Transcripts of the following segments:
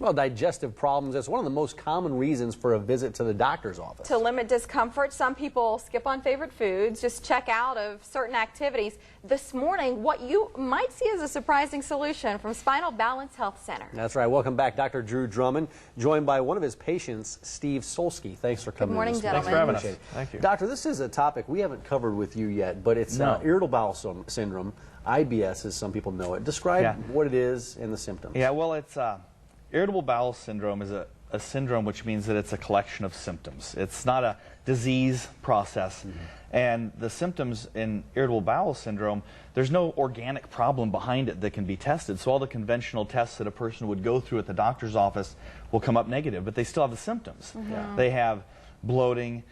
Well, digestive problems, it's one of the most common reasons for a visit to the doctor's office. To limit discomfort, some people skip on favorite foods, just check out of certain activities. This morning, what you might see as a surprising solution from Spinal Balance Health Center. That's right. Welcome back, Dr. Drew Drummond, joined by one of his patients, Steve Solsky. Thanks for coming. Good morning, in. gentlemen. Thanks for having us. Thank you. Doctor, this is a topic we haven't covered with you yet, but it's irritable bowel syndrome, IBS as some people know it. Describe what it is and the symptoms. Yeah, well, it's irritable bowel syndrome is a syndrome, which means that it's a collection of symptoms. It's not a disease process. And the symptoms in irritable bowel syndrome, there's no organic problem behind it that can be tested. So all the conventional tests that a person would go through at the doctor's office will come up negative, but they still have the symptoms. They have bloating,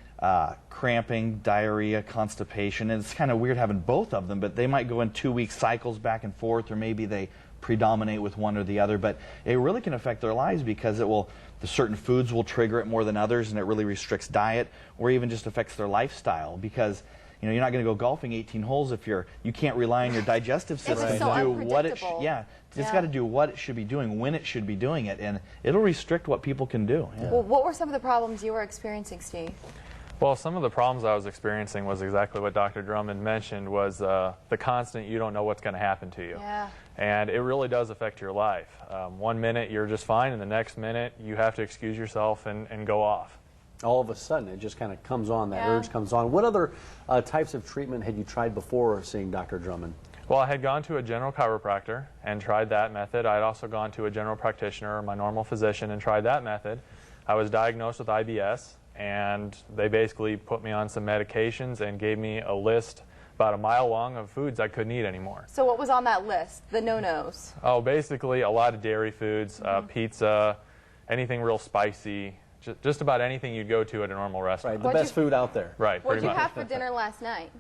cramping, diarrhea, constipation, and it's kind of weird having both of them, but they might go in 2-week cycles back and forth, or maybe they predominate with one or the other, but it really can affect their lives because the certain foods will trigger it more than others, and it really restricts diet, or even just affects their lifestyle because you're not going to go golfing 18 holes if you can't rely on your digestive system to do what it it's got to do what it should be doing, when it should be doing it, and it'll restrict what people can do. Well, what were some of the problems you were experiencing, Steve? Well, some of the problems I was experiencing was exactly what Dr. Drummond mentioned, was the constant you don't know what's going to happen to you. And it really does affect your life. 1 minute you're just fine, and the next minute you have to excuse yourself and go off. All of a sudden it just kind of comes on, that urge comes on. What other types of treatment had you tried before seeing Dr. Drummond? Well, I had gone to a general chiropractor and tried that method. I had also gone to a general practitioner, my normal physician, and tried that method. I was diagnosed with IBS, and they basically put me on some medications and gave me a list about a mile long of foods I couldn't eat anymore. So what was on that list, the no-nos? Oh, basically a lot of dairy foods, pizza, anything real spicy, just about anything you'd go to at a normal restaurant. Right, the best food out there. Right, What did pretty you much. have for dinner last night?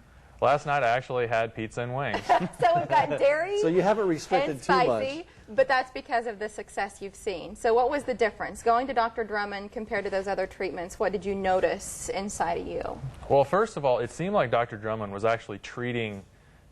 Last night I actually had pizza and wings. So we've got dairy So you haven't restricted and too much. spicy, but that's because of the success you've seen. So what was the difference? Going to Dr. Drummond compared to those other treatments, what did you notice inside of you? Well, first of all, it seemed like Dr. Drummond was actually treating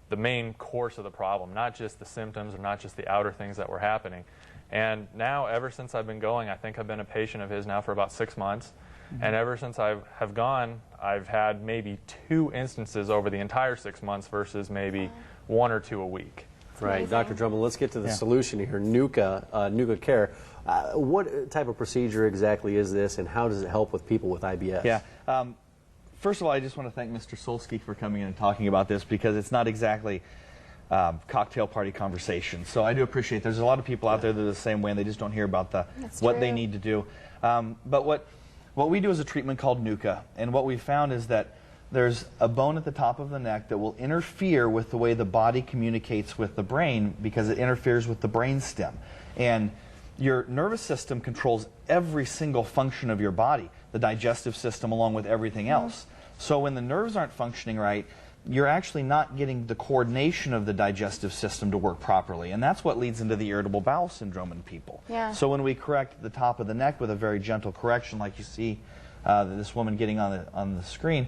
the main course of the problem, not just the symptoms or not just the outer things that were happening. And now, ever since I've been going, I think I've been a patient of his now for about 6 months. And ever since I have gone, I've had maybe 2 instances over the entire 6 months versus maybe 1 or 2 a week. Right, Dr. Drummond, let's get to the solution here, Nuka Care. What type of procedure exactly is this, and how does it help with people with IBS? Yeah. First of all, I just want to thank Mr. Solsky for coming in and talking about this, because it's not exactly cocktail party conversation. So I do appreciate there's a lot of people out there that are the same way, and they just don't hear about what they need to do. But what we do is a treatment called Nuka, and what we found is that there's a bone at the top of the neck that will interfere with the way the body communicates with the brain, because it interferes with the brain stem. And your nervous system controls every single function of your body, the digestive system along with everything else. So when the nerves aren't functioning right, you're actually not getting the coordination of the digestive system to work properly. And that's what leads into the irritable bowel syndrome in people. So when we correct the top of the neck with a very gentle correction, like you see this woman getting on the screen,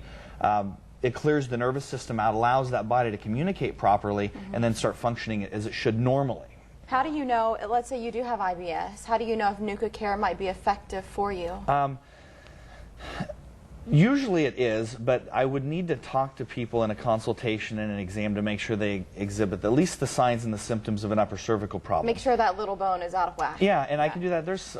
it clears the nervous system out, allows that body to communicate properly, and then start functioning as it should normally. How do you know, let's say you do have IBS, how do you know if Nuka Care might be effective for you? Usually it is, but I would need to talk to people in a consultation and an exam to make sure they exhibit at least the signs and the symptoms of an upper cervical problem. Make sure that little bone is out of whack. Yeah, and I can do that. There's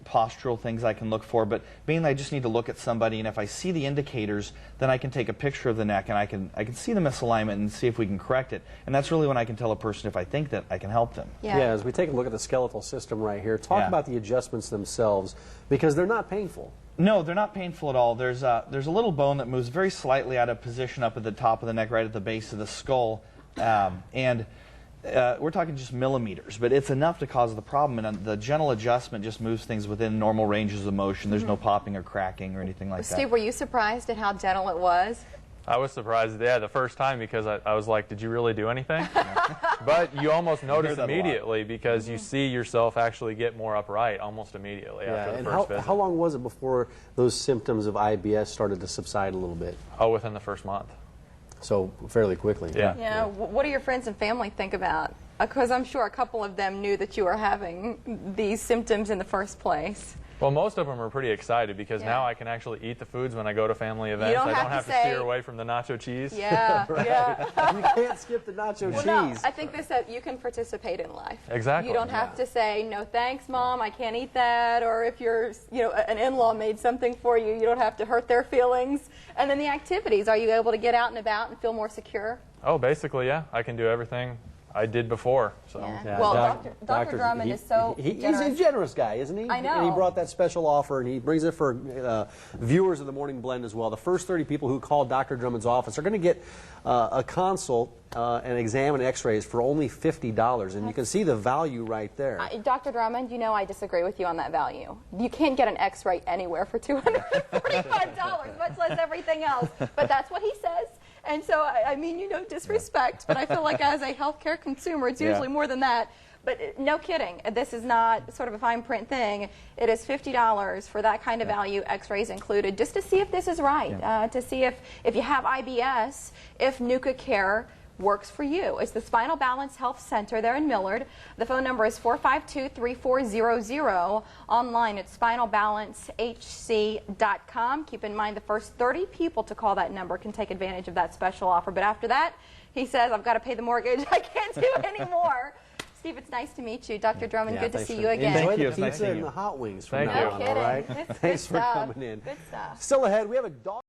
postural things I can look for, but being that I just need to look at somebody, and if I see the indicators, then I can take a picture of the neck, and I can see the misalignment and see if we can correct it. And that's really when I can tell a person if I think that I can help them. Yeah, as we take a look at the skeletal system right here, talk about the adjustments themselves, because they're not painful. No, they're not painful at all. There's a little bone that moves very slightly out of position up at the top of the neck, right at the base of the skull, and we're talking just millimeters, but it's enough to cause the problem, and the gentle adjustment just moves things within normal ranges of motion. There's no popping or cracking or anything like that. Steve, were you surprised at how gentle it was? I was surprised, the first time, because I was like, did you really do anything? But you almost notice immediately, because you see yourself actually get more upright almost immediately after the first visit. How long was it before those symptoms of IBS started to subside a little bit? Oh, within the first month. So fairly quickly. Yeah. Yeah. What do your friends and family think about Because I'm sure a couple of them knew that you were having these symptoms in the first place. Well, most of them are pretty excited because now I can actually eat the foods when I go to family events. I don't have to steer away from the nacho cheese. Yeah, yeah. You can't skip the nacho cheese. No, I think this said you can participate in life. Exactly. You don't have to say, no thanks, Mom, I can't eat that. Or if you're, an in-law made something for you, you don't have to hurt their feelings. And then the activities, are you able to get out and about and feel more secure? Oh, basically, yeah. I can do everything I did before. So. Yeah. Well, Dr. Drummond is so He's a generous guy, isn't he? I know. And he brought that special offer, and he brings it for viewers of the Morning Blend as well. The first 30 people who call Dr. Drummond's office are going to get a consult, an exam, and x-rays for only $50. And you can see the value right there. Dr. Drummond, I disagree with you on that value. You can't get an x-ray anywhere for $245, much less everything else. But that's what he says. And so, I mean, disrespect, but I feel like as a healthcare consumer, it's usually more than that. But no kidding, this is not sort of a fine print thing. It is $50 for that kind of value, x-rays included, just to see if this is right, to see if you have IBS, if Nuka Care works for you. It's the Spinal Balance Health Center there in Millard. The phone number is 452-3400. Online at spinalbalancehc.com. Keep in mind the first 30 people to call that number can take advantage of that special offer. But after that, he says, I've got to pay the mortgage. I can't do anymore. Steve, it's nice to meet you. Dr. Drummond, good to see you again. Enjoy the Thank you. pizza and the hot wings from Thank now you. on, all right? Thanks for coming in. Good stuff. Still ahead, we have a dog.